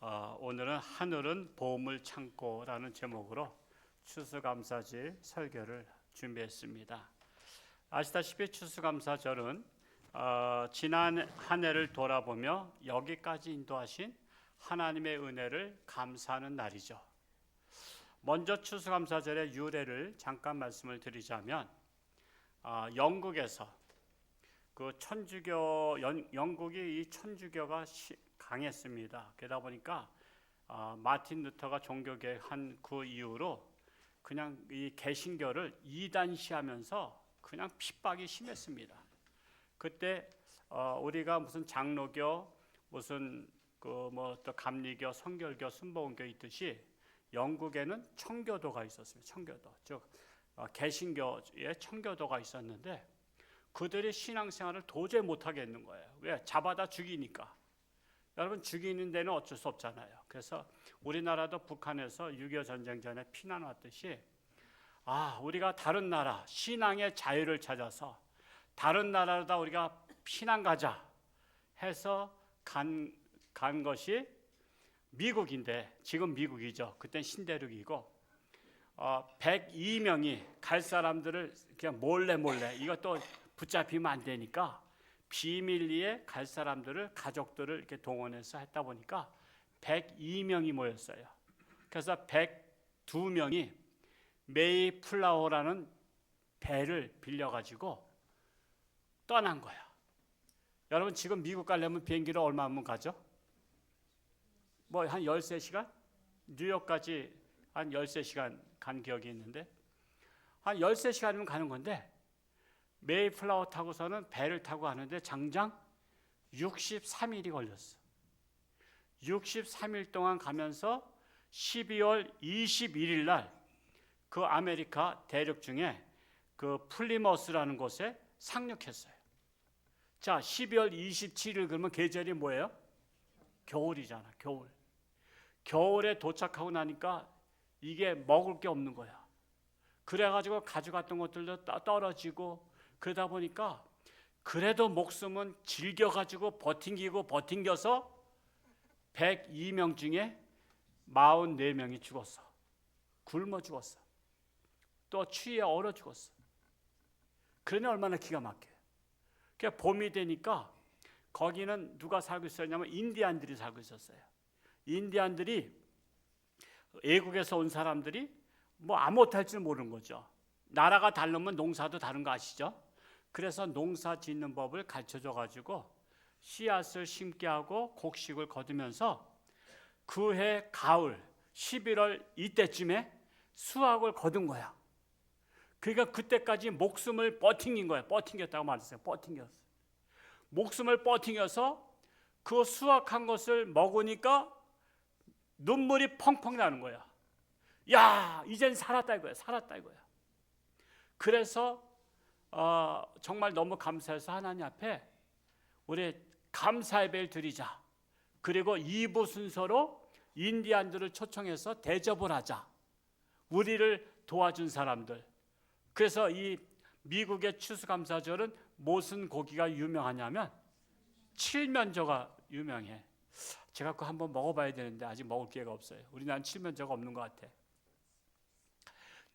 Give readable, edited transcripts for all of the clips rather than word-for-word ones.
오늘은 하늘은 보물 창고라는 제목으로 추수감사절 설교를 준비했습니다. 아시다시피 추수감사절은 지난 한 해를 돌아보며 여기까지 인도하신 하나님의 은혜를 감사하는 날이죠. 먼저 추수감사절의 유래를 잠깐 말씀을 드리자면 영국에서 영국이 이 천주교가 강했습니다. 그러다 보니까 마틴 루터가 종교개혁한 그 이후로 그냥 이 개신교를 이단시하면서 그냥 핍박이 심했습니다. 그때 우리가 무슨 장로교, 무슨 또 감리교, 성결교, 순복음교 있듯이 영국에는 청교도가 있었습니다. 청교도, 즉 개신교의 청교도가 있었는데 그들이 신앙생활을 도저히 못하겠는 거예요. 왜? 잡아다 죽이니까. 여러분, 죽이는 데는 어쩔 수 없잖아요. 그래서 우리나라도 북한에서 6.25 전쟁 전에 피난 왔듯이 우리가 다른 나라 신앙의 자유를 찾아서 다른 나라로다 우리가 피난 가자 해서 간 것이 미국인데, 지금 미국이죠. 그땐 신대륙이고 102명이 갈 사람들을 그냥 몰래 이것도 붙잡히면 안 되니까 비밀리에 갈 사람들을, 가족들을 이렇게 동원해서 했다 보니까 102명이 모였어요. 그래서 102명이 메이플라워라는 배를 빌려가지고 떠난 거야. 여러분, 지금 미국 가려면 비행기로 얼마면 가죠? 한 13시간? 뉴욕까지 한 13시간 간 기억이 있는데 한 13시간이면 가는 건데 메이플라워 타고서는 배를 타고 가는데 장장 63일이 걸렸어. 63일 동안 가면서 12월 21일 날 그 아메리카 대륙 중에 그 플리머스라는 곳에 상륙했어요. 자, 12월 27일 그러면 계절이 뭐예요? 겨울이잖아, 겨울. 겨울에 도착하고 나니까 이게 먹을 게 없는 거야. 그래가지고 가져갔던 것들도 떨어지고 그러다 보니까 그래도 목숨은 즐겨가지고 버팅겨서 102명 중에 44명이 죽었어. 굶어 죽었어. 또 추위에 얼어 죽었어. 그러니 얼마나 기가 막혀요. 그러니까 봄이 되니까 거기는 누가 살고 있었냐면 인디안들이 살고 있었어요. 인디안들이 외국에서 온 사람들이 아무것도 할 줄 모르는 거죠. 나라가 다르면 농사도 다른 거 아시죠? 그래서 농사 짓는 법을 가르쳐줘 가지고 씨앗을 심게 하고 곡식을 거두면서 그해 가을 11월 이때쯤에 수확을 거둔 거야. 그러니까 그때까지 목숨을 버팅긴 거야. 버팅겼다고 말했어요. 버팅겼어. 목숨을 버팅겨서 그 수확한 것을 먹으니까 눈물이 펑펑 나는 거야. 야, 이젠 살았다 이거야. 살았다 이거야. 그래서 정말 너무 감사해서 하나님 앞에 우리 감사 예배를 드리자. 그리고 2부 순서로 인디안들을 초청해서 대접을 하자. 우리를 도와준 사람들. 그래서 이 미국의 추수감사절은 무슨 고기가 유명하냐면 칠면조가 유명해. 제가 그거 한번 먹어봐야 되는데 아직 먹을 기회가 없어요. 우리나라는 칠면조가 없는 것 같아.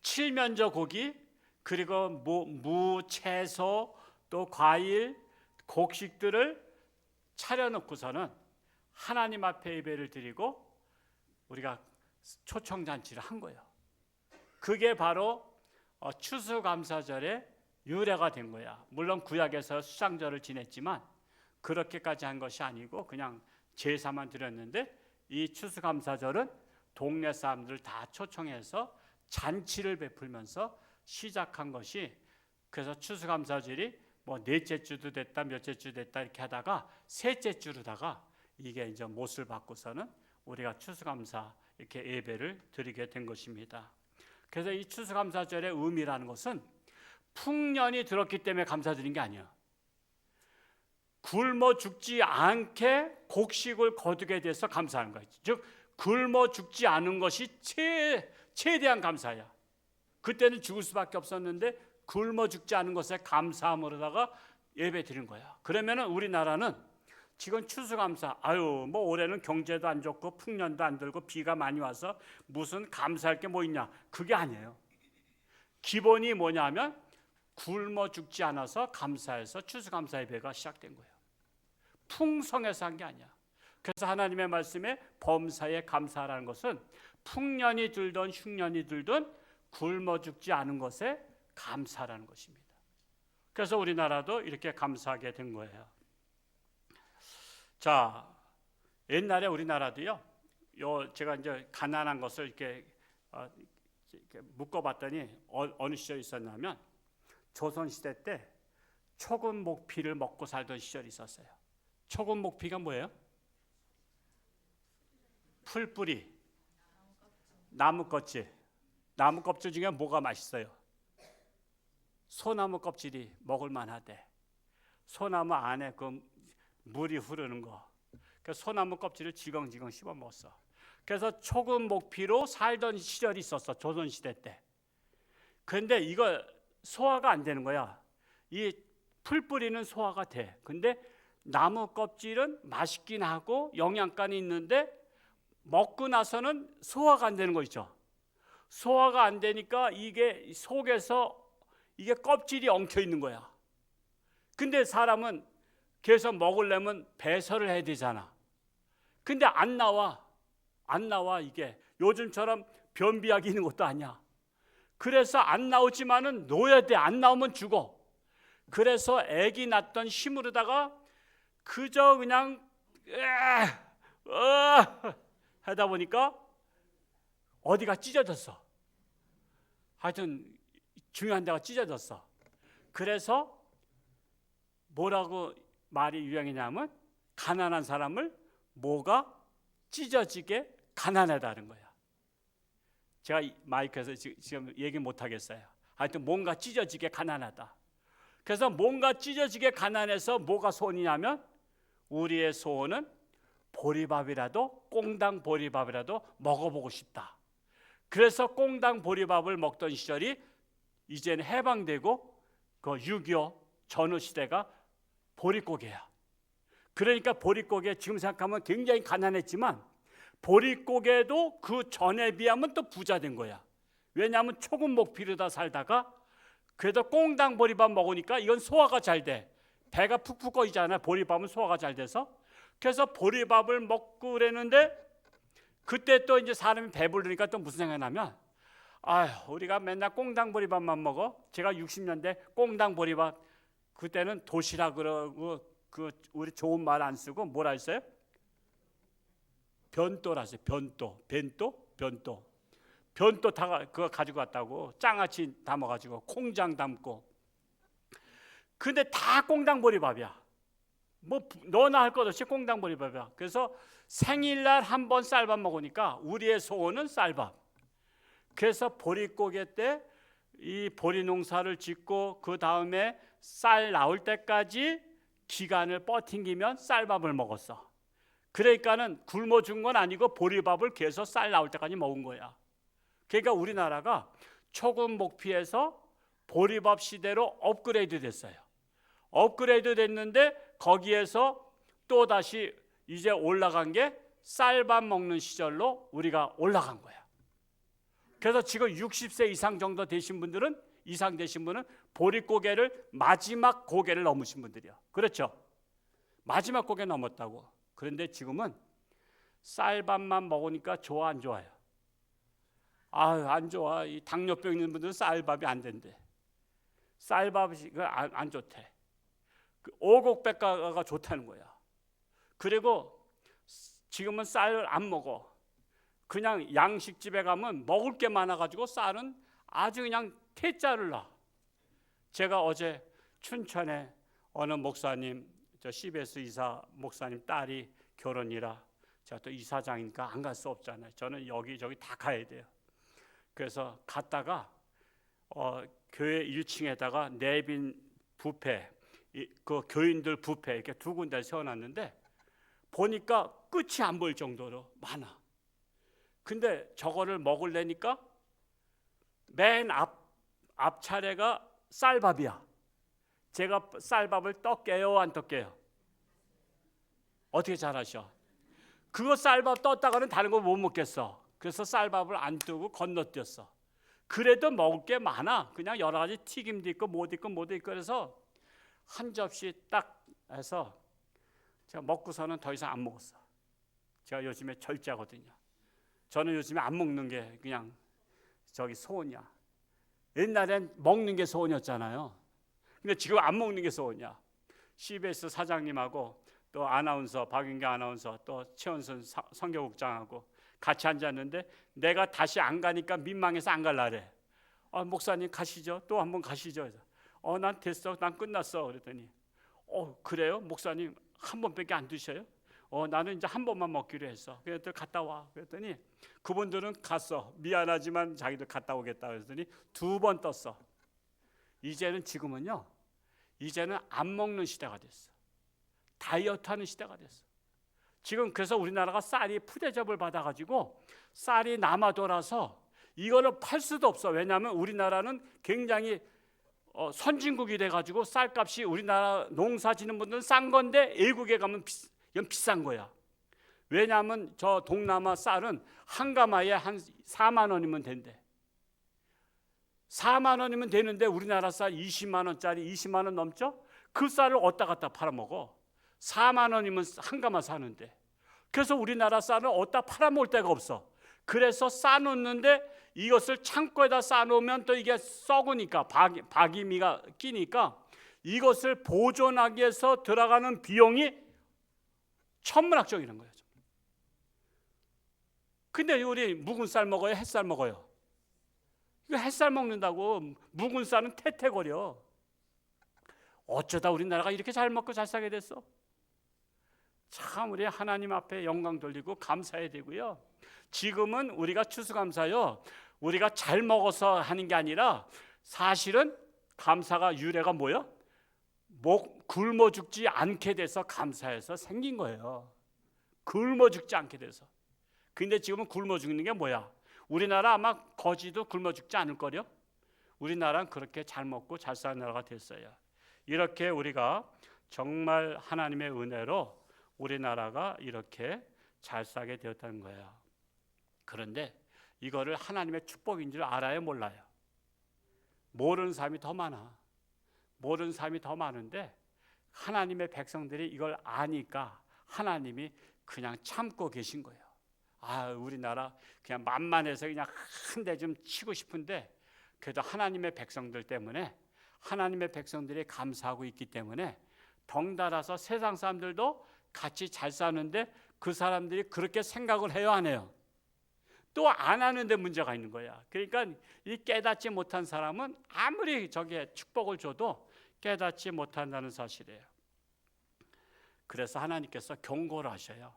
칠면조 고기, 그리고 무, 채소, 또 과일, 곡식들을 차려놓고서는 하나님 앞에 예배를 드리고 우리가 초청잔치를 한 거예요. 그게 바로 추수감사절의 유래가 된 거야. 물론 구약에서 수장절을 지냈지만 그렇게까지 한 것이 아니고 그냥 제사만 드렸는데 이 추수감사절은 동네 사람들을 다 초청해서 잔치를 베풀면서 시작한 것이, 그래서 추수감사절이 넷째 주도 됐다, 몇째 주 됐다 이렇게 하다가 셋째 주로다가 이게 이제 못을 받고서는 우리가 추수감사 이렇게 예배를 드리게 된 것입니다. 그래서 이 추수감사절의 의미라는 것은 풍년이 들었기 때문에 감사드린 게 아니야. 굶어 죽지 않게 곡식을 거두게 돼서 감사하는 거야. 즉 굶어 죽지 않은 것이 최대한 감사야. 그때는 죽을 수밖에 없었는데 굶어 죽지 않은 것에 감사함으로다가 예배 드린 거야. 그러면은 우리나라는 지금 추수감사, 아유 뭐 올해는 경제도 안 좋고 풍년도 안 들고 비가 많이 와서 무슨 감사할 게 뭐 있냐, 그게 아니에요. 기본이 뭐냐면 굶어 죽지 않아서 감사해서 추수감사 예배가 시작된 거예요. 풍성해서 한 게 아니야. 그래서 하나님의 말씀에 범사에 감사라는 것은 풍년이 들든 흉년이 들든 굶어 죽지 않은 것에 감사라는 것입니다. 그래서 우리나라도 이렇게 감사하게 된 거예요. 자, 옛날에 우리나라도요, 제가 이제 가난한 것을 이렇게 묶어봤더니 어느 시절이 있었냐면 조선시대 때 초금 목피를 먹고 살던 시절이 있었어요. 초금 목피가 뭐예요? 풀뿌리, 나무 껍질. 나무 껍질 중에 뭐가 맛있어요? 소나무 껍질이 먹을 만하대. 소나무 안에 그 물이 흐르는 거. 그 소나무 껍질을 지렁지렁 씹어 먹었어. 그래서 초금 목피로 살던 시절이 있었어, 조선시대 때. 그런데 이거 소화가 안 되는 거야. 이 풀뿌리는 소화가 돼. 근데 나무 껍질은 맛있긴 하고 영양가는 있는데 먹고 나서는 소화가 안 되는 거 있죠. 소화가 안 되니까 이게 속에서 이게 껍질이 엉켜 있는 거야. 근데 사람은 계속 먹으려면 배설을 해야 되잖아. 근데 안 나와 이게. 요즘처럼 변비약이 있는 것도 아니야. 그래서 안 나오지만은 놓아야 돼. 안 나오면 죽어. 그래서 아기 낳던 힘으로다가 그저 그냥 하다 보니까 어디가 찢어졌어. 하여튼 중요한 데가 찢어졌어. 그래서 뭐라고 말이 유행이냐면 가난한 사람을 뭐가 찢어지게 가난하다는 거야. 제가 마이크에서 지금 얘기 못 하겠어요. 하여튼 뭔가 찢어지게 가난하다. 그래서 뭔가 찢어지게 가난해서 뭐가 소원이냐면 우리의 소원은 보리밥이라도, 꽁당 보리밥이라도 먹어보고 싶다. 그래서 꽁당 보리밥을 먹던 시절이 이제는 해방되고 그 6.25 전후 시대가 보릿고개야. 그러니까 보릿고개 지금 생각하면 굉장히 가난했지만 보릿고개도 그 전에 비하면 또 부자 된 거야. 왜냐하면 초금 목피르다 살다가 그래도 꽁당 보리밥 먹으니까 이건 소화가 잘 돼. 배가 푹푹 꺼지잖아요. 보리밥은 소화가 잘 돼서. 그래서 보리밥을 먹고 그랬는데 그때 또 이제 사람이 배부르니까 또 무슨 생각이 나면 우리가 맨날 꽁당 보리밥만 먹어. 제가 60년대 꽁당 보리밥, 그때는 도시락 그러고 그 우리 좋은 말 안 쓰고 뭐라 했어요? 변또라서요. 변또 다 그거 가지고 왔다고. 장아찌 담아가지고 콩장 담고. 근데 다 꽁당 보리밥이야. 뭐 너나 할 것 없이 꽁당 보리밥이야. 그래서 생일날 한 번 쌀밥 먹으니까 우리의 소원은 쌀밥. 그래서 보릿고개 때 이 보리 농사를 짓고 그 다음에 쌀 나올 때까지 기간을 버팅기면 쌀밥을 먹었어. 그러니까는 굶어 죽은 건 아니고 보리밥을 계속 쌀 나올 때까지 먹은 거야. 그러니까 우리나라가 초금 목피에서 보리밥 시대로 업그레이드 됐어요. 업그레이드 됐는데 거기에서 또 다시 이제 올라간 게 쌀밥 먹는 시절로 우리가 올라간 거야. 그래서 지금 60세 이상 정도 되신 분들은 보릿고개를 마지막 고개를 넘으신 분들이요. 그렇죠? 마지막 고개 넘었다고. 그런데 지금은 쌀밥만 먹으니까 좋아 안 좋아요? 안 좋아. 이 당뇨병 있는 분들은 쌀밥이 안 된대. 쌀밥이 안 좋대. 오곡백과가 좋다는 거야. 그리고 지금은 쌀을 안 먹어. 그냥 양식집에 가면 먹을 게 많아가지고 쌀은 아주 그냥 퇴짜를 놔. 제가 어제 춘천에 어느 목사님, 저 CBS 이사 목사님 딸이 결혼이라 제가 또 이사장이니까 안 갈 수 없잖아요. 저는 여기저기 다 가야 돼요. 그래서 갔다가 교회 1층에다가 내빈 뷔페, 그 교인들 뷔페 이렇게 두 군데 세워놨는데 보니까 끝이 안 보일 정도로 많아. 근데 저거를 먹으려니까 맨 앞 차례가 쌀밥이야. 제가 쌀밥을 떡 깨요 안 떡 깨요? 어떻게 잘하셔? 그거 쌀밥 떴다가는 다른 거 못 먹겠어. 그래서 쌀밥을 안 뜨고 건너뛰었어. 그래도 먹을 게 많아. 그냥 여러 가지 튀김도 있고 뭐도 있고 뭐도 있고 그래서 한 접시 딱 해서 제가 먹고서는 더 이상 안 먹었어. 제가 요즘에 절제하거든요. 저는 요즘에 안 먹는 게 그냥 소원이야. 옛날엔 먹는 게 소원이었잖아요. 근데 지금 안 먹는 게 소원이야. CBS 사장님하고 또 아나운서 박윤경 아나운서 또 최원순 선교국장하고 같이 앉았는데 내가 다시 안 가니까 민망해서 안 갈라래. 목사님 가시죠. 또 한번 가시죠. 난 됐어. 난 끝났어. 그랬더니 그래요? 목사님 한 번밖에 안 드셔요? 나는 이제 한 번만 먹기로 했어. 그랬더니 갔다 와. 그랬더니 그분들은 갔어. 미안하지만 자기들 갔다 오겠다. 그랬더니 2번 떴어. 지금은요. 이제는 안 먹는 시대가 됐어. 다이어트하는 시대가 됐어. 지금 그래서 우리나라가 쌀이 푸대접을 받아가지고 쌀이 남아 돌아서 이거를 팔 수도 없어. 왜냐하면 우리나라는 굉장히 선진국이 돼가지고 쌀값이 우리나라 농사 짓는 분들은 싼 건데 외국에 가면 이건 비싼 거야. 왜냐하면 저 동남아 쌀은 한 가마에 한 4만 원이면 된대. 4만 원이면 되는데 우리나라 쌀 20만 원짜리 20만 원 넘죠? 그 쌀을 어디다 갖다 팔아먹어. 4만 원이면 한 가마 사는데. 그래서 우리나라 쌀은 어디다 팔아먹을 데가 없어. 그래서 싸놓는데 이것을 창고에다 싸놓으면 또 이게 썩으니까 박이미가 끼니까 이것을 보존하기 위해서 들어가는 비용이 천문학적인 거예요. 근데 우리 묵은 쌀 먹어요? 햇쌀 먹어요? 이거 햇살 먹는다고 묵은 쌀은 태태거려. 어쩌다 우리나라가 이렇게 잘 먹고 잘 살게 됐어? 참 우리 하나님 앞에 영광 돌리고 감사해야 되고요. 지금은 우리가 추수감사요. 우리가 잘 먹어서 하는 게 아니라 사실은 감사가 유래가 뭐야? 굶어 죽지 않게 돼서 감사해서 생긴 거예요. 굶어 죽지 않게 돼서. 근데 지금은 굶어 죽는 게 뭐야? 우리나라 아마 거지도 굶어 죽지 않을 거요. 우리나라는 그렇게 잘 먹고 잘 사는 나라가 됐어요. 이렇게 우리가 정말 하나님의 은혜로 우리나라가 이렇게 잘 사게 되었다는 거예요. 그런데 이거를 하나님의 축복인 줄 알아요, 몰라요? 모르는 사람이 더 많아. 모르는 사람이 더 많은데 하나님의 백성들이 이걸 아니까 하나님이 그냥 참고 계신 거예요. 우리나라 그냥 만만해서 그냥 한 대 좀 치고 싶은데 그래도 하나님의 백성들 때문에 하나님의 백성들이 감사하고 있기 때문에 덩달아서 세상 사람들도 같이 잘 사는데 그 사람들이 그렇게 생각을 해요, 안 해요? 또 안 하는데 문제가 있는 거야. 그러니까 이 깨닫지 못한 사람은 아무리 저게 축복을 줘도 깨닫지 못한다는 사실이에요. 그래서 하나님께서 경고를 하셔요.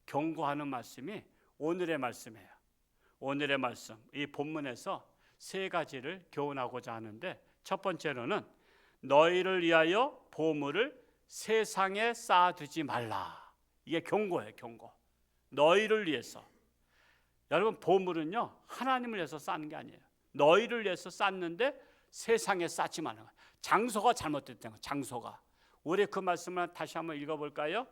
경고하는 말씀이 오늘의 말씀이에요. 오늘의 말씀, 이 본문에서 3가지를 교훈하고자 하는데 첫 번째로는 너희를 위하여 보물을 세상에 쌓아두지 말라. 이게 경고예요, 경고. 너희를 위해서. 여러분, 보물은요 하나님을 위해서 쌓는 게 아니에요. 너희를 위해서 쌓는데 세상에 쌓지 말라. 장소가 잘못됐다는 거예요. 장소가. 우리 그 말씀을 다시 한번 읽어볼까요?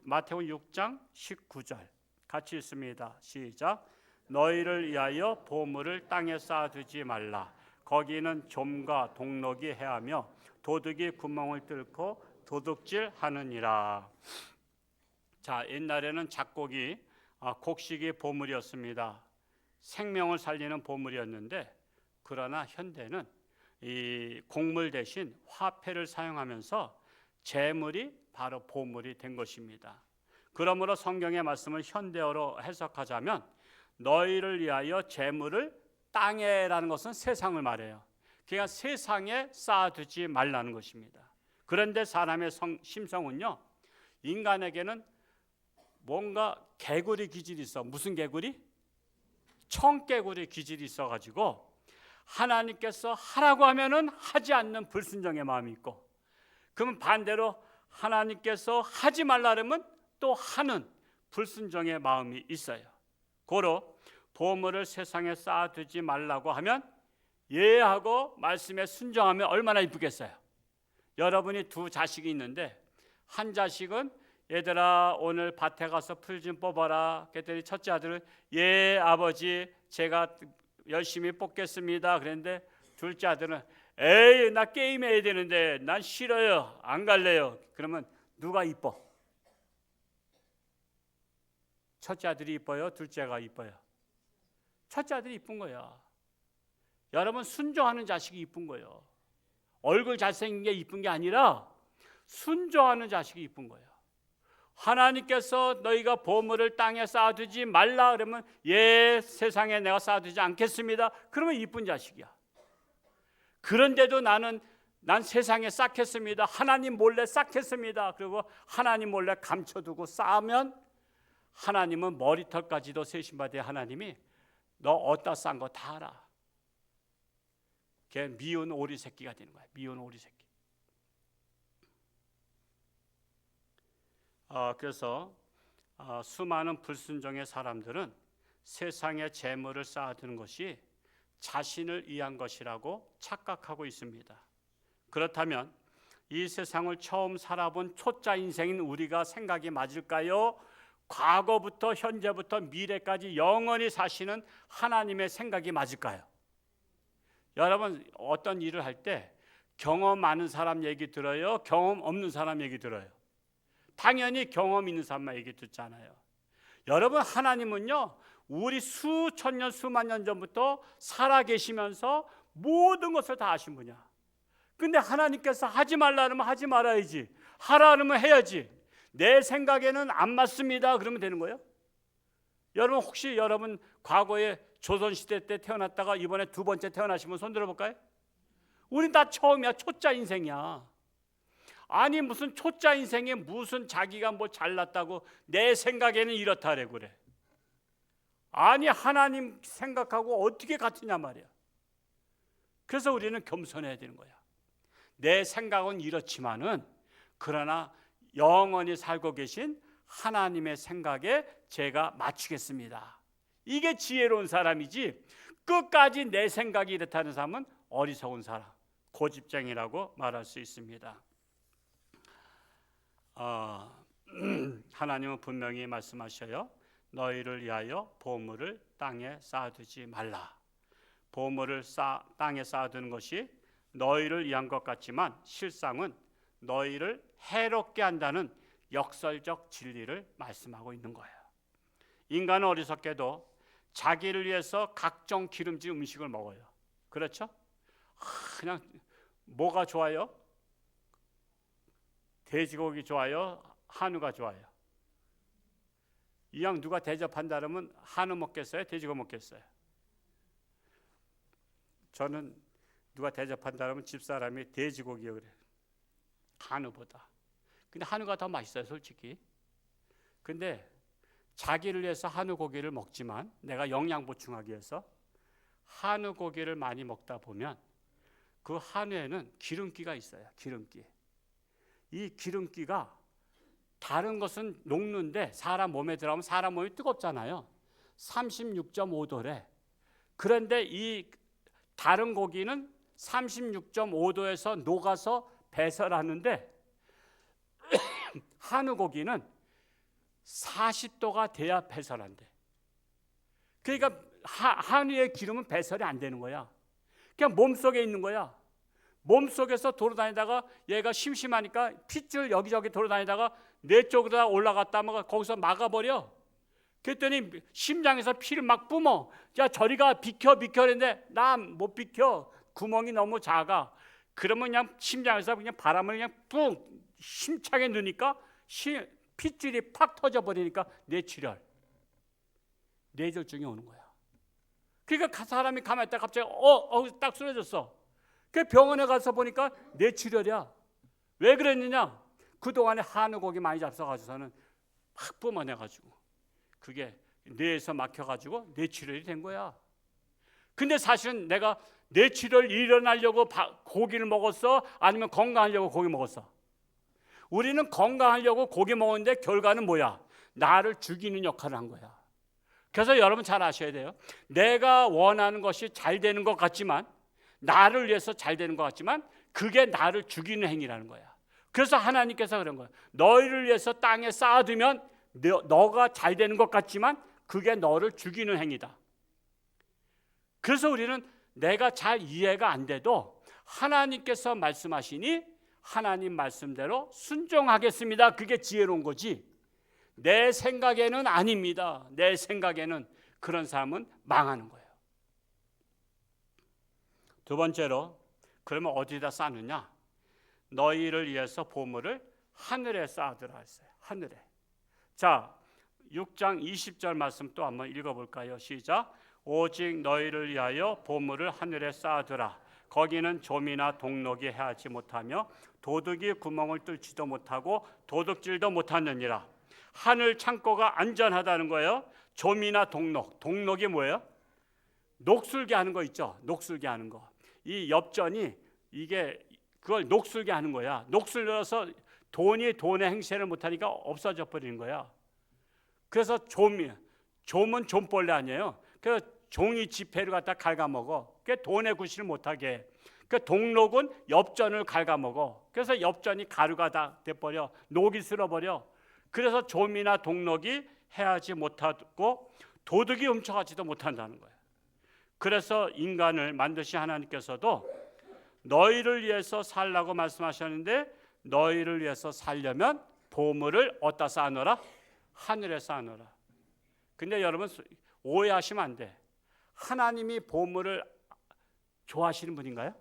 마태복음 6장 19절 같이 읽습니다. 시작. 너희를 위하여 보물을 땅에 쌓아두지 말라. 거기는 좀과 동록이 해하며 도둑이 구멍을 뚫고 도둑질하느니라. 자, 옛날에는 작곡이 곡식이 보물이었습니다. 생명을 살리는 보물이었는데 그러나 현대는 이 곡물 대신 화폐를 사용하면서 재물이 바로 보물이 된 것입니다. 그러므로 성경의 말씀을 현대어로 해석하자면 너희를 위하여 재물을 땅에라는 것은 세상을 말해요. 그러니까 세상에 쌓아두지 말라는 것입니다. 그런데 사람의 심성은요, 인간에게는 뭔가 개구리 기질이 있어. 무슨 개구리? 청개구리 기질이 있어가지고 하나님께서 하라고 하면은 하지 않는 불순종의 마음이 있고, 그러면 반대로 하나님께서 하지 말라면 또 하는 불순종의 마음이 있어요. 고로 보물을 세상에 쌓아두지 말라고 하면 예하고 말씀에 순종하면 얼마나 이쁘겠어요. 여러분이 2 자식이 있는데 한 자식은 얘들아 오늘 밭에 가서 풀 좀 뽑아라. 그랬더니 첫째 아들은 예 아버지 제가 열심히 뽑겠습니다. 그랬는데 둘째 아들은 에이 나 게임해야 되는데 난 싫어요. 안 갈래요. 그러면 누가 이뻐? 첫째 아들이 이뻐요? 둘째가 이뻐요? 첫째 아들이 이쁜 거야. 여러분 순종하는 자식이 이쁜 거예요. 얼굴 잘생긴 게 이쁜 게 아니라 순종하는 자식이 이쁜 거예요. 하나님께서 너희가 보물을 땅에 쌓아두지 말라 그러면 예 세상에 내가 쌓아두지 않겠습니다. 그러면 이쁜 자식이야. 그런데도 난 세상에 쌓겠습니다. 하나님 몰래 쌓겠습니다. 그리고 하나님 몰래 감춰두고 쌓으면 하나님은 머리털까지도 세심받아 하나님이 너 어디다 싼 거 다 알아. 걔 미운 오리 새끼가 되는 거야. 미운 오리 새끼. 그래서 수많은 불순종의 사람들은 세상에 재물을 쌓아두는 것이 자신을 위한 것이라고 착각하고 있습니다. 그렇다면 이 세상을 처음 살아본 초짜 인생인 우리가 생각이 맞을까요? 과거부터 현재부터 미래까지 영원히 사시는 하나님의 생각이 맞을까요? 여러분 어떤 일을 할 때 경험 많은 사람 얘기 들어요? 경험 없는 사람 얘기 들어요? 당연히 경험 있는 사람만 얘기 듣잖아요. 여러분 하나님은요 우리 수천 년 수만 년 전부터 살아계시면서 모든 것을 다 아신 분이야. 근데 하나님께서 하지 말라 그러면 하지 말아야지, 하라 그러면 해야지. 내 생각에는 안 맞습니다 그러면 되는 거예요? 여러분 혹시 여러분 과거에 조선시대 때 태어났다가 이번에 두 번째 태어나신 분 손 들어볼까요? 우린 다 처음이야. 초짜 인생이야. 아니 무슨 초짜 인생에 무슨 자기가 뭐 잘났다고 내 생각에는 이렇다래 그래. 아니 하나님 생각하고 어떻게 같으냐 말이야. 그래서 우리는 겸손해야 되는 거야. 내 생각은 이렇지만은 그러나 영원히 살고 계신 하나님의 생각에 제가 맞추겠습니다. 이게 지혜로운 사람이지 끝까지 내 생각이 이렇다는 사람은 어리석은 사람, 고집쟁이라고 말할 수 있습니다. 하나님은 분명히 말씀하셔요. 너희를 위하여 보물을 땅에 쌓아두지 말라. 보물을 땅에 쌓아두는 것이 너희를 위한 것 같지만 실상은 너희를 해롭게 한다는 역설적 진리를 말씀하고 있는 거예요. 인간은 어리석게도 자기를 위해서 각종 기름진 음식을 먹어요. 그렇죠? 그냥 뭐가 좋아요? 돼지고기 좋아요? 한우가 좋아요? 이왕 누가 대접한다 그러면 한우 먹겠어요? 돼지고기 먹겠어요? 저는 누가 대접한다 그러면 집사람이 돼지고기요 그래. 한우보다. 근데 한우가 더 맛있어요 솔직히. 근데 자기를 위해서 한우 고기를 먹지만 내가 영양 보충하기 위해서 한우 고기를 많이 먹다 보면 그 한우에는 기름기가 있어요. 기름기. 이 기름기가 다른 것은 녹는데 사람 몸에 들어가면 사람 몸이 뜨겁잖아요. 36.5도래. 그런데 이 다른 고기는 36.5도에서 녹아서 배설하는데 한우 고기는 40도가 돼야 배설한대. 그러니까 한우의 기름은 배설이 안 되는 거야. 그냥 몸속에 있는 거야. 몸속에서 돌아다니다가 얘가 심심하니까 핏줄 여기저기 돌아다니다가 뇌 쪽으로 올라갔다 하면 거기서 막아버려. 그랬더니 심장에서 피를 막 뿜어. 야 저리가 비켜 그랬는데 난 못 비켜. 구멍이 너무 작아. 그러면 그냥 심장에서 그냥 바람을 그냥 뿡 힘차게 넣으니까 핏줄이 팍 터져버리니까 뇌출혈, 뇌졸중이 오는 거야. 그러니까 사람이 가만히 있다가 갑자기 딱 쓰러졌어. 그 병원에 가서 보니까 뇌출혈이야. 왜 그랬느냐? 그동안에 한우 고기 많이 잡숴가지고서는 막 뿜어내가지고 그게 뇌에서 막혀가지고 뇌출혈이 된 거야. 근데 사실은 내가 뇌출혈 일어나려고 고기를 먹었어? 아니면 건강하려고 고기 먹었어? 우리는 건강하려고 고기 먹었는데 결과는 뭐야? 나를 죽이는 역할을 한 거야. 그래서 여러분 잘 아셔야 돼요. 내가 원하는 것이 잘 되는 것 같지만 나를 위해서 잘 되는 것 같지만 그게 나를 죽이는 행위라는 거야. 그래서 하나님께서 그런 거예요. 너희를 위해서 땅에 쌓아두면 너가 잘 되는 것 같지만 그게 너를 죽이는 행위다. 그래서 우리는 내가 잘 이해가 안 돼도 하나님께서 말씀하시니 하나님 말씀대로 순종하겠습니다. 그게 지혜로운 거지. 내 생각에는 아닙니다. 내 생각에는 그런 사람은 망하는 거예요. 두 번째로, 그러면 어디다 쌓느냐? 너희를 위해서 보물을 하늘에 쌓아두라 했어요. 하늘에. 자, 6장 20절 말씀 또 한번 읽어볼까요? 시작. 오직 너희를 위하여 보물을 하늘에 쌓아두라. 거기는 좀이나 동록이 해하지 못하며 도둑이 구멍을 뚫지도 못하고 도둑질도 못하느니라. 하늘 창고가 안전하다는 거예요. 좀이나 동록. 동록이 뭐예요? 녹슬게 하는 거 있죠. 녹슬게 하는 거. 이 엽전이 이게 그걸 녹슬게 하는 거야. 녹슬려서 돈이 돈의 행세를 못하니까 없어져 버리는 거야. 그래서 좀은 좀벌레 아니에요. 그래서 종이 지폐를 갖다 갉아먹어. 그게 돈의 구실을 못하게 해. 그 동록은 엽전을 갉아먹어. 그래서 엽전이 가루가 다 돼버려. 녹이 쓸어버려. 그래서 좀이나 동록이 해하지 못하고 도둑이 훔쳐가지도 못한다는 거예요. 그래서 인간을 만드신 하나님께서도 너희를 위해서 살라고 말씀하셨는데 너희를 위해서 살려면 보물을 어디다 쌓아놓으라? 하늘에 쌓아놓으라. 근데 여러분 오해하시면 안 돼. 하나님이 보물을 좋아하시는 분인가요?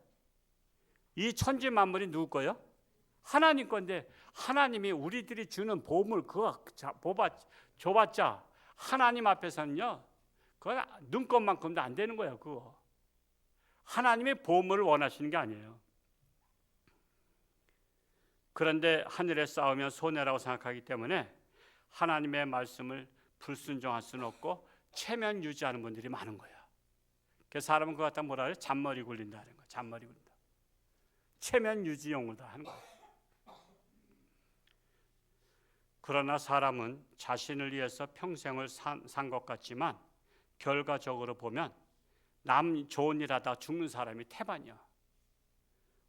이 천지 만물이 누구 거예요? 하나님 건데 하나님이 우리들이 주는 보물 그거 줘봤자 하나님 앞에서는요 그건 눈꽃만큼도 안 되는 거예요. 그거 하나님이 보물을 원하시는 게 아니에요. 그런데 하늘에 쌓으면 손해라고 생각하기 때문에 하나님의 말씀을 불순종할 수는 없고 체면 유지하는 분들이 많은 거야. 그래서 사람은 그거 갖다 뭐라 그래? 잔머리 굴린다는 거야. 잔머리 굴린다. 체면 유지용으로 하는 거야. 그러나 사람은 자신을 위해서 평생을 산 것 같지만 결과적으로 보면 남 좋은 일 하다 죽는 사람이 태반이야.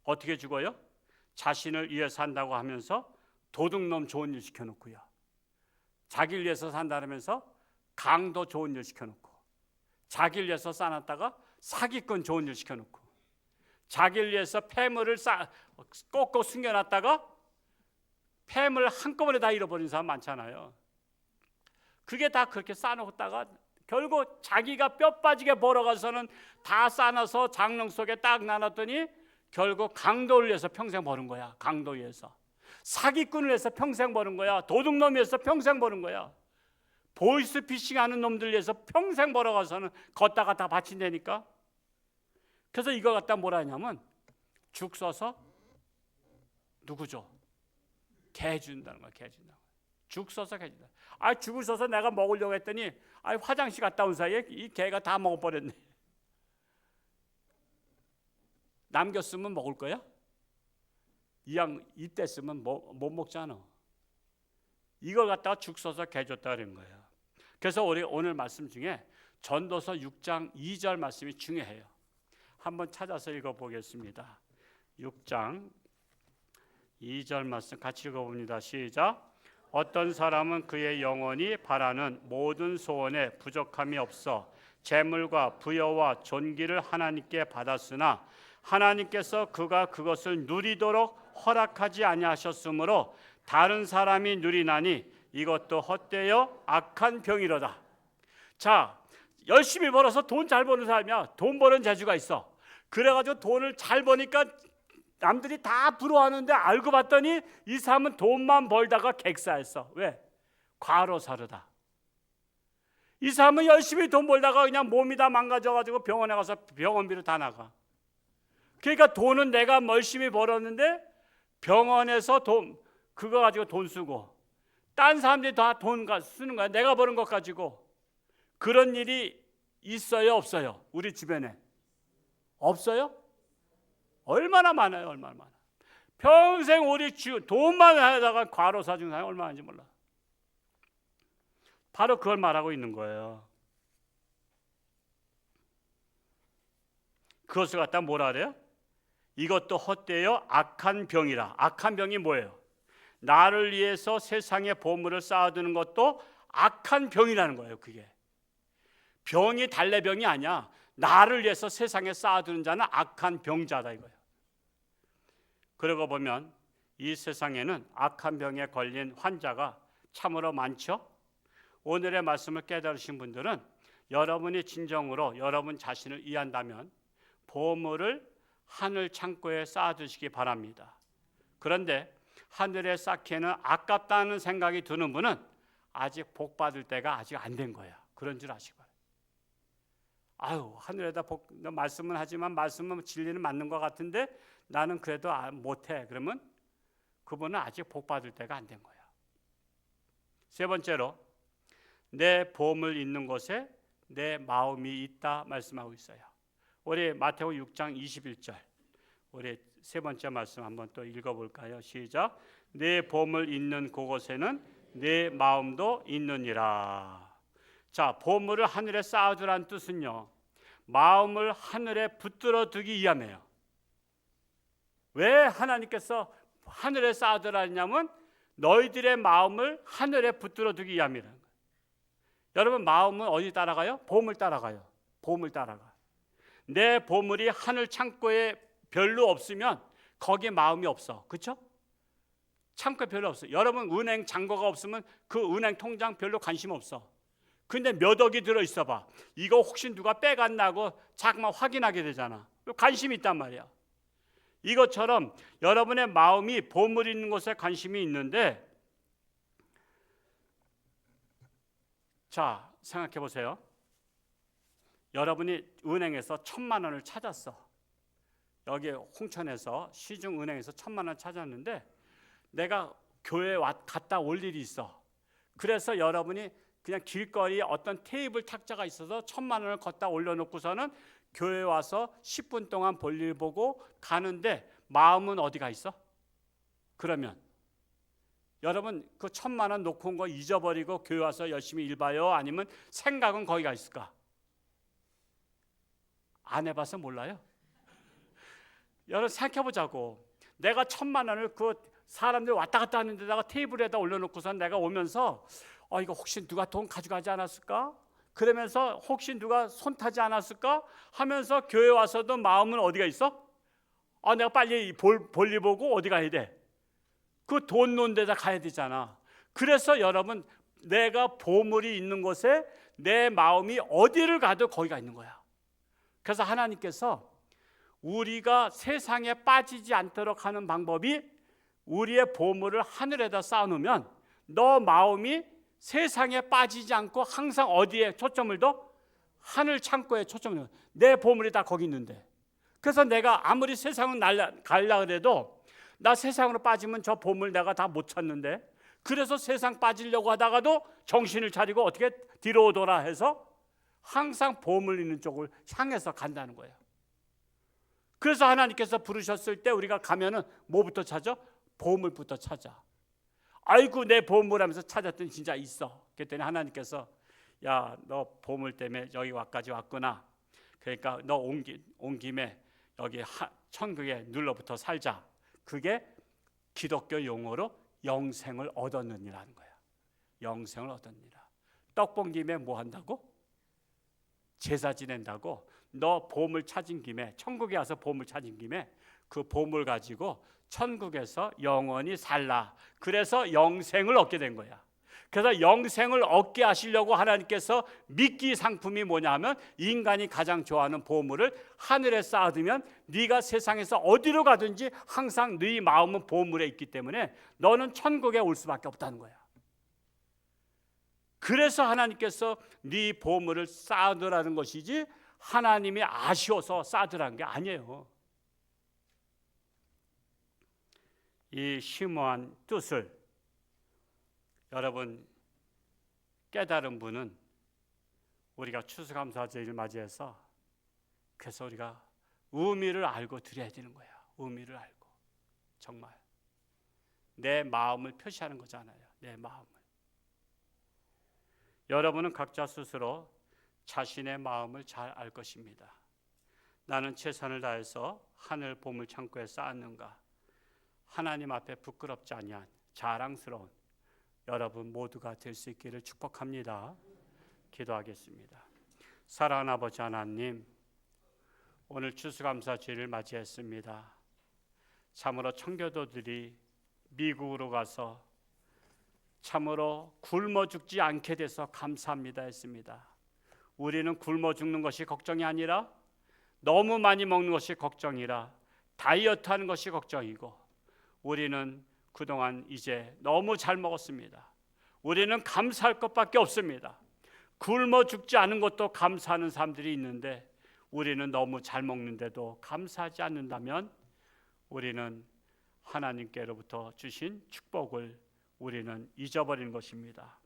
어떻게 죽어요? 자신을 위해 산다고 하면서 도둑놈 좋은 일 시켜놓고요. 자기를 위해서 산다면서 강도 좋은 일 시켜놓고, 자기를 위해서 쌓아놨다가 사기꾼 좋은 일 시켜놓고, 자기를 위해서 폐물을 꼭꼭 숨겨놨다가 폐물 한꺼번에 다 잃어버린 사람 많잖아요. 그게 다 그렇게 쌓아놓다가 결국 자기가 뼈 빠지게 벌어가서는 다 쌓아놔서 장롱 속에 딱 놔놨더니 결국 강도를 위해서 평생 버는 거야. 강도 위해서. 사기꾼을 위해서 평생 버는 거야. 도둑놈 위해서 평생 버는 거야. 보이스피싱 하는 놈들 위해서 평생 벌어가서는 걷다가 다 바친다니까. 그래서 이거 갖다 뭐라 하냐면 죽 써서 누구 줘? 개 준다는 거야. 개 준다는 거야. 죽 써서 개 준다. 죽을 써서 내가 먹으려고 했더니 화장실 갔다 온 사이에 이 개가 다 먹어버렸네. 남겼으면 먹을 거야? 이때 쓰면 못 먹잖아. 이걸 갖다가 죽 써서 개 줬다 그런 거예요. 그래서 우리 오늘 말씀 중에 전도서 6장 2절 말씀이 중요해요. 한번 찾아서 읽어보겠습니다. 6장 2절 말씀 같이 읽어봅니다. 시작. 어떤 사람은 그의 영혼이 바라는 모든 소원에 부족함이 없어 재물과 부여와 존귀를 하나님께 받았으나 하나님께서 그가 그것을 누리도록 허락하지 아니하셨으므로 다른 사람이 누리나니 이것도 헛되어 악한 병이로다. 자, 열심히 벌어서 돈 잘 버는 사람이야. 돈 버는 재주가 있어. 그래가지고 돈을 잘 버니까 남들이 다 부러워하는데 알고 봤더니 이 사람은 돈만 벌다가 객사했어. 왜? 과로사르다. 이 사람은 열심히 돈 벌다가 그냥 몸이 다 망가져가지고 병원에 가서 병원비로 다 나가. 그러니까 돈은 내가 열심히 벌었는데 병원에서 그거 가지고 돈 쓰고 딴 사람들이 다 돈 쓰는 거야. 내가 버는 것 가지고. 그런 일이 있어요, 없어요? 우리 주변에 없어요? 얼마나 많아요, 얼마나 많아. 평생 우리 돈만 하다가 과로 사준 사람이 얼마나 많은지 몰라. 바로 그걸 말하고 있는 거예요. 그것을 갖다 뭐라 그래요? 이것도 헛되어 악한 병이라. 악한 병이 뭐예요? 나를 위해서 세상에 보물을 쌓아두는 것도 악한 병이라는 거예요. 그게 병이 달래병이 아니야. 나를 위해서 세상에 쌓아두는 자는 악한 병자다 이거예요. 그러고 보면 이 세상에는 악한 병에 걸린 환자가 참으로 많죠. 오늘의 말씀을 깨달으신 분들은 여러분이 진정으로 여러분 자신을 이해한다면 보물을 하늘 창고에 쌓아두시기 바랍니다. 그런데 하늘에 쌓기에는 아깝다는 생각이 드는 분은 아직 복 받을 때가 아직 안 된 거야. 그런 줄 아시고. 아유, 하늘에다 말씀은 하지만 말씀은 진리는 맞는 것 같은데 나는 그래도 못해. 그러면 그분은 아직 복 받을 때가 안 된 거야. 세 번째로 내 보물 있는 곳에 내 마음이 있다 말씀하고 있어요. 우리 마태복 6장 21절 우리 세 번째 말씀 한번 또 읽어볼까요? 시작. 내 보물 있는 그곳에는 내 마음도 있느니라. 자, 보물을 하늘에 쌓아두라는 뜻은요, 마음을 하늘에 붙들어 두기 위함이에요. 왜 하나님께서 하늘에 쌓아두라 했냐면 너희들의 마음을 하늘에 붙들어 두기 위함이라는 거예요. 여러분, 마음은 어디 따라가요? 보물 따라가요. 보물 따라가. 내 보물이 하늘 창고에 별로 없으면 거기에 마음이 없어. 그렇죠? 창고에 별로 없어. 여러분, 은행 잔고가 없으면 그 은행 통장 별로 관심 없어. 근데 몇 억이 들어있어 봐. 이거 혹시 누가 빼갔나고 자꾸만 확인하게 되잖아. 관심이 있단 말이야. 이것처럼 여러분의 마음이 보물 있는 곳에 관심이 있는데, 자, 생각해 보세요. 여러분이 은행에서 1,000만 원을 찾았어. 여기 홍천에서 시중은행에서 1,000만 원 찾았는데 내가 교회에 갔다 올 일이 있어. 그래서 여러분이 그냥 길거리에 어떤 테이블 탁자가 있어서 1,000만 원을 걷다 올려놓고서는 교회 와서 10분 동안 볼일 보고 가는데 마음은 어디가 있어? 그러면 여러분 그 1,000만 원 놓고 온 거 잊어버리고 교회 와서 열심히 일 봐요? 아니면 생각은 거기가 있을까? 안 해봐서 몰라요. 여러분 생각해보자고. 내가 1,000만 원을 그 사람들 왔다 갔다 하는 데다가 테이블에다 올려놓고서 내가 오면서 이거 혹시 누가 돈 가져가지 않았을까? 그러면서 혹시 누가 손 타지 않았을까? 하면서 교회 와서도 마음은 어디가 있어? 내가 빨리 볼일 보고 어디 가야 돼? 그 돈 놓은 데다 가야 되잖아. 그래서 여러분, 내가 보물이 있는 곳에 내 마음이 어디를 가도 거기가 있는 거야. 그래서 하나님께서 우리가 세상에 빠지지 않도록 하는 방법이 우리의 보물을 하늘에다 쌓아놓으면 너 마음이 세상에 빠지지 않고 항상 어디에 초점을 둬? 하늘 창고에 초점을 둬. 내 보물이 다 거기 있는데. 그래서 내가 아무리 세상을 가려고 해도 나 세상으로 빠지면 저 보물 내가 다 못 찾는데, 그래서 세상 빠지려고 하다가도 정신을 차리고 어떻게 뒤로 오더라 해서 항상 보물 있는 쪽을 향해서 간다는 거예요. 그래서 하나님께서 부르셨을 때 우리가 가면은 뭐부터 찾아? 보물부터 찾아. 아이고 내 보물 하면서 찾았더니 진짜 있어. 그랬더니 하나님께서 야, 너 보물 때문에 여기까지 왔구나. 그러니까 너 온 김에 여기 천국에 눌러붙어 살자. 그게 기독교 용어로 영생을 얻었느니라는 거야. 영생을 얻었느니라. 떡 본 김에 뭐 한다고? 제사 지낸다고. 너 보물 찾은 김에, 천국에 와서 보물 찾은 김에 그 보물 가지고 천국에서 영원히 살라. 그래서 영생을 얻게 된 거야. 그래서 영생을 얻게 하시려고 하나님께서 미끼 상품이 뭐냐 하면 인간이 가장 좋아하는 보물을 하늘에 쌓아두면 네가 세상에서 어디로 가든지 항상 네 마음은 보물에 있기 때문에 너는 천국에 올 수밖에 없다는 거야. 그래서 하나님께서 네 보물을 쌓아두라는 것이지 하나님이 아쉬워서 쌓아두라는 게 아니에요. 이 심오한 뜻을 여러분 깨달은 분은 우리가 추수감사절을 맞이해서 그래서 우리가 의미를 알고 드려야 되는 거야. 의미를 알고 정말 내 마음을 표시하는 거잖아요. 내 마음을. 여러분은 각자 스스로 자신의 마음을 잘 알 것입니다. 나는 최선을 다해서 하늘 보물 창고에 쌓았는가? 하나님 앞에 부끄럽지 아니한 자랑스러운 여러분 모두가 될 수 있기를 축복합니다. 기도하겠습니다. 사랑하는 아버지 하나님, 오늘 추수감사주일을 맞이했습니다. 참으로 청교도들이 미국으로 가서 참으로 굶어 죽지 않게 돼서 감사합니다 했습니다. 우리는 굶어 죽는 것이 걱정이 아니라 너무 많이 먹는 것이 걱정이라 다이어트 하는 것이 걱정이고, 우리는 그동안 이제 너무 잘 먹었습니다. 우리는 감사할 것밖에 없습니다. 굶어 죽지 않은 것도 감사하는 사람들이 있는데 우리는 너무 잘 먹는데도 감사하지 않는다면 우리는 하나님께로부터 주신 축복을 우리는 잊어버린 것입니다.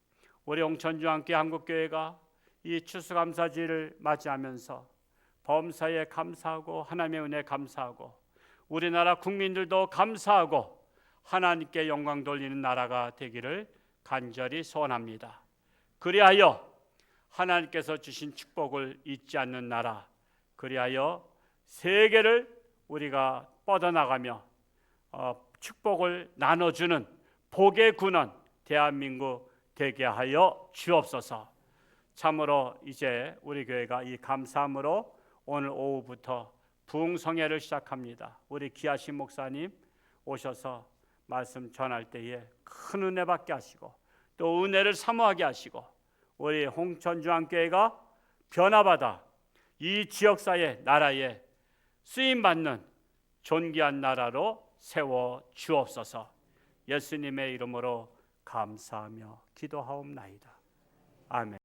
우리 홍천주한교 한국교회가 이 추수감사주일을 맞이하면서 범사에 감사하고 하나님의 은혜에 감사하고 우리나라 국민들도 감사하고 하나님께 영광 돌리는 나라가 되기를 간절히 소원합니다. 그리하여 하나님께서 주신 축복을 잊지 않는 나라, 그리하여 세계를 우리가 뻗어나가며 축복을 나눠주는 복의 군원 대한민국 되게 하여 주옵소서. 참으로 이제 우리 교회가 이 감사함으로 오늘 오후부터 부흥성회를 시작합니다. 우리 기하신 목사님 오셔서 말씀 전할 때에 큰 은혜 받게 하시고 또 은혜를 사모하게 하시고 우리 홍천주한교회가 변화받아 이 지역사회 나라에 쓰임받는 존귀한 나라로 세워 주옵소서. 예수님의 이름으로 감사하며 기도하옵나이다. 아멘.